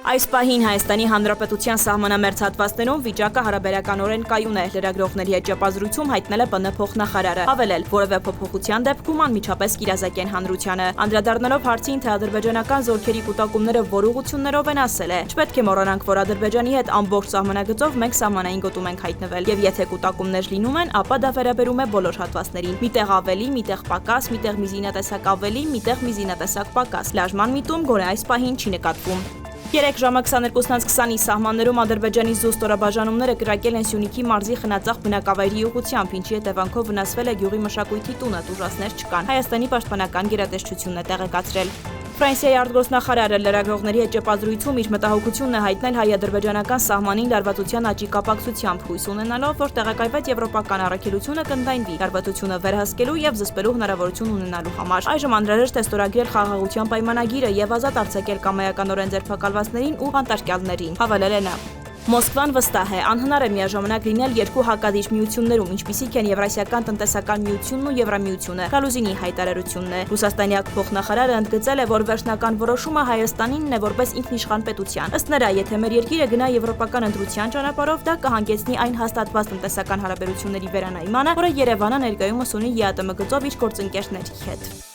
Այս պահին Հայաստանի Հանրապետության սահմանամերձ հատվածներում վիճակը հարաբերականորեն կայուն է, լրագրողների հետ ճեպազրույցում հայտնել է ՊՆ փոխնախարարը, հավելել, որևէ փոփոխության դեպքում անմիջապես կիրազեկեն հանրությանը։ Անդրադառնալով հարցին, թե ադրբեջանական զորքերի կուտակումները որ ուղղություններով են, ասել է. «Չպետք է մոռանանք, որ Ադրբեջանի հետ ամբողջ սահմանագծով մենք սահմանային գոտում ենք հայտնվել, եւ եթե կուտակումներ լինում են, ապա դա վերաբերում է բոլոր հատվածներին։ Միտեղ ավելի, միտեղ պակաս, միտեղ մի զինատեսակ ավելի, միտեղ մի զինատեսակ պակաս։ Լաժման միտում գոնե այս պահին չի նկատվում»։ 3 ժամը 22:20-ի սահմաններում Ադրբեջանի զուսպ ստորաբաժանումները կրակել են Սյունիքի մարզի Խնածախ բնակավայրի ուղղությամբ, ինչի հետևանքով վնասվել է գյուղի մշակույթի տունը, տուժածներ չկան։ Հայաստանի պաշտպանական գերատեսչությունն է տեղեկացրել։ Ֆրանսիայի արտգործնախարարը լրագրողների հետ ճեպազրույցում իր մտահոգությունն է հայտնել հայ-ադրբեջանական սահմանին լարվածության աճի կապակցությամբ, հույս ունենալով, որ տեղակայված եվրոպական առաքելությունը կընդայնվի լարվածությունը վերահսկելու եւ զսպելու հնարավորություն ունենալու համար։ Այժմ անհրաժեշտ է ստորագրել խաղաղության պայմանագիրը եւ ազատ արձակել կամայականորեն ձերբակալվածներին ու անտարկյալներին, հավելել է նա։ Մոսկվան վստահ է, անհնար է միաժամանակ լինել երկու հակադիր միություններում, ինչպիսիք են Եվրասիական տնտեսական միությունն ու Եվրամիությունը, Գալուզինի հայտարարությունն է։ Ռուսաստանի փոխնախարարը ընդգծել է, որ վերջնական որոշումը Հայաստանինն է որպես ինքնիշխան պետության։ Ըստ նրա, եթե մեր երկիրը գնա եվրոպական ընտրության ճանապարհով, դա կհանգեցնի այն հաստատված տնտեսական հարաբերությունների վերանայմանը, որը Երևանը ներկայումս ունի ԵԱՏՄ գծով իր գործընկերների հետ։